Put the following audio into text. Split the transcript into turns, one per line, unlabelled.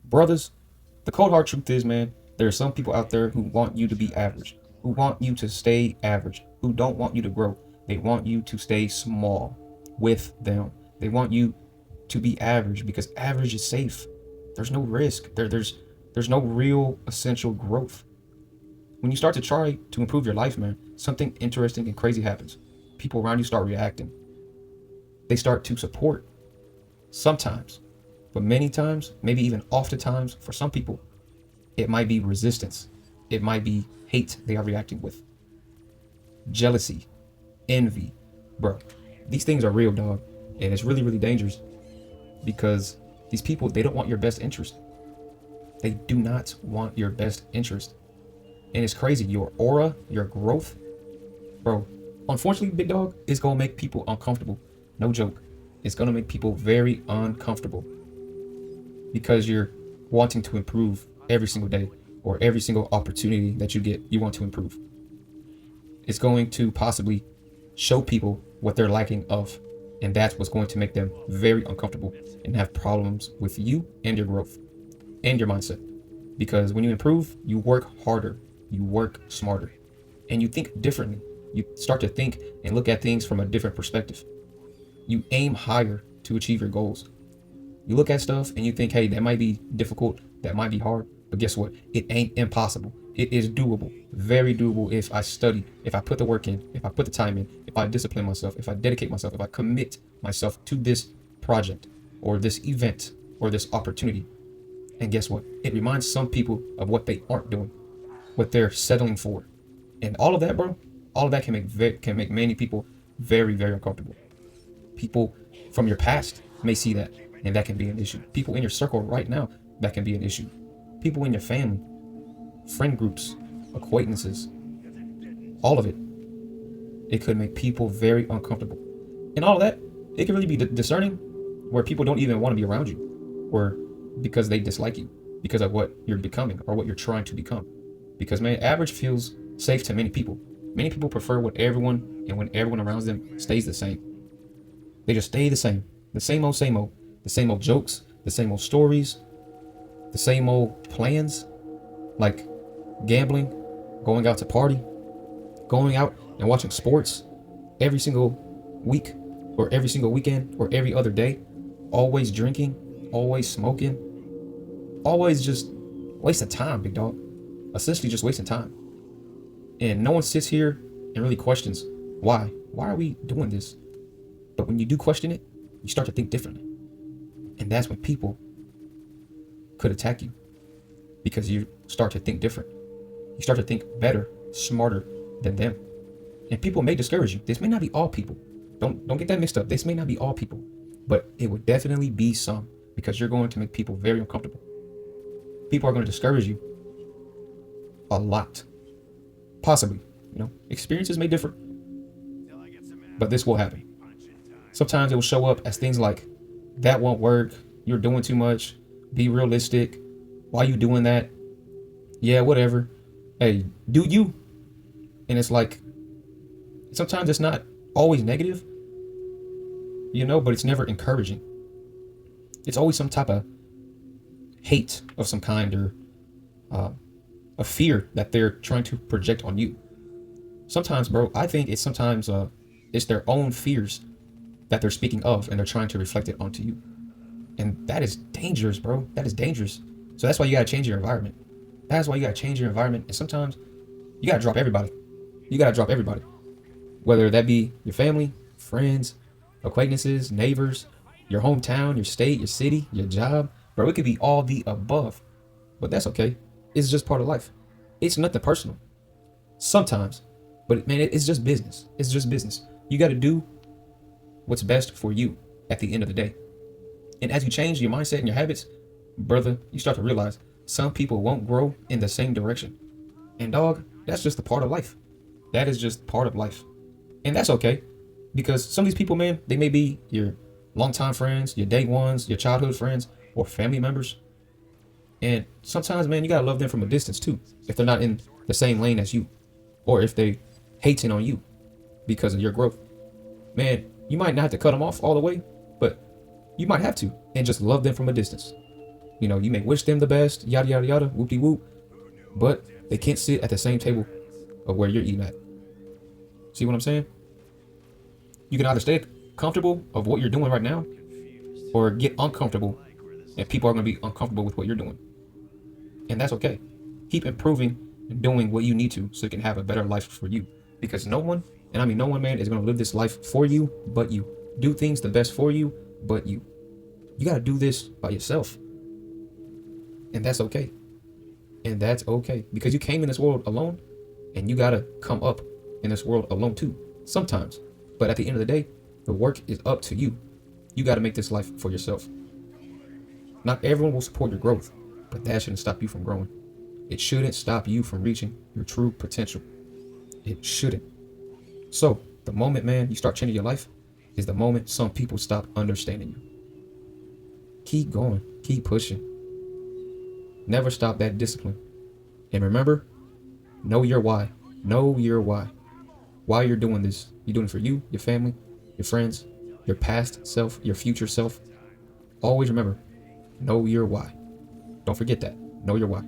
Brothers, the cold hard truth is, man, there are some people out there who want you to be average, who want you to stay average, who don't want you to grow. They want you to stay small with them. They want you to be average because average is safe. There's no risk. There's no real essential growth. When you start to try to improve your life, man, something interesting and crazy happens. People around you start reacting. They start to support sometimes, but many times, maybe even oftentimes, for some people, it might be resistance. It might be hate they are reacting with. Jealousy, envy. Bro, these things are real, dog. And it's really, really dangerous because these people, they don't want your best interest. They do not want your best interest. And it's crazy. Your aura, your growth, bro, unfortunately, big dog, it's going to make people uncomfortable. No joke. It's going to make people very uncomfortable because you're wanting to improve every single day or every single opportunity that you get, you want to improve. It's going to possibly show people what they're lacking of. And that's what's going to make them very uncomfortable and have problems with you and your growth and your mindset. Because when you improve, you work harder, you work smarter, and you think differently. You start to think and look at things from a different perspective. You aim higher to achieve your goals. You look at stuff and you think, hey, that might be difficult, that might be hard, but guess what? It ain't impossible. It is doable, very doable if I study, if I put the work in, if I put the time in, if I discipline myself, if I dedicate myself, if I commit myself to this project or this event or this opportunity. And guess what? It reminds some people of what they aren't doing, what they're settling for. And all of that, bro, all of that can make many people very, very uncomfortable. People from your past may see that, and that can be an issue. People in your circle right now, that can be an issue. People in your family, friend groups, acquaintances, all of it. It could make people very uncomfortable. And all of that, it can really be discerning where people don't even want to be around you or because they dislike you because of what you're becoming or what you're trying to become. Because, man, average feels safe to many people. Many people prefer what everyone and when everyone around them stays the same. They just stay the same. The same old, same old. The same old jokes, the same old stories, the same old plans, like gambling, going out to party, going out and watching sports every single week or every single weekend or every other day, always drinking, always smoking, always just wasting time, big dog. Essentially just wasting time. And no one sits here and really questions why. Why are we doing this? But when you do question it, you start to think differently. And that's when people could attack you because you start to think different. You start to think better, smarter than them. And people may discourage you. This may not be all people. Don't get that mixed up. This may not be all people, but it would definitely be some because you're going to make people very uncomfortable. People are going to discourage you a lot. Possibly, experiences may differ, but this will happen. Sometimes it will show up as things like, that won't work, you're doing too much, be realistic, why you doing that? Yeah, whatever. Hey, do you? And it's like, sometimes it's not always negative, but it's never encouraging. It's always some type of hate of some kind or a fear that they're trying to project on you. Sometimes, bro, I think it's their own fears that they're speaking of and they're trying to reflect it onto you. And that is dangerous, bro. That is dangerous. So that's why you gotta change your environment. That's why you gotta change your environment. And sometimes you gotta drop everybody. You gotta drop everybody. Whether that be your family, friends, acquaintances, neighbors, your hometown, your state, your city, your job. Bro, it could be all the above. But that's okay. It's just part of life. It's nothing personal. Sometimes. But man, it's just business. It's just business. You gotta do what's best for you at the end of the day. And as you change your mindset and your habits, brother, you start to realize some people won't grow in the same direction. And dog, that's just a part of life. That is just part of life. And that's okay. Because some of these people, man, they may be your longtime friends, your day ones, your childhood friends, or family members. And sometimes, man, you gotta love them from a distance too, if they're not in the same lane as you, or if they hating on you because of your growth. Man, you might not have to cut them off all the way, but you might have to, and just love them from a distance. You may wish them the best, yada yada yada, whoop de whoop, but they can't sit at the same table of where you're eating at. See what I'm saying? You can either stay comfortable of what you're doing right now, or get uncomfortable, and people are going to be uncomfortable with what you're doing. And that's okay. Keep improving and doing what you need to so you can have a better life for you. Because no one, and I mean no one, man, is going to live this life for you but you. Do things the best for you but you. You got to do this by yourself. And that's okay. And that's okay. Because you came in this world alone, and you got to come up in this world alone too. Sometimes. But at the end of the day, the work is up to you. You got to make this life for yourself. Not everyone will support your growth, but that shouldn't stop you from growing. It shouldn't stop you from reaching your true potential. It shouldn't. So, the moment, man, you start changing your life is the moment some people stop understanding you. Keep going. Keep pushing. Never stop that discipline. And remember, know your why. Know your why. Why you're doing this. You're doing it for you, your family, your friends, your past self, your future self. Always remember, know your why. Don't forget that. Know your why.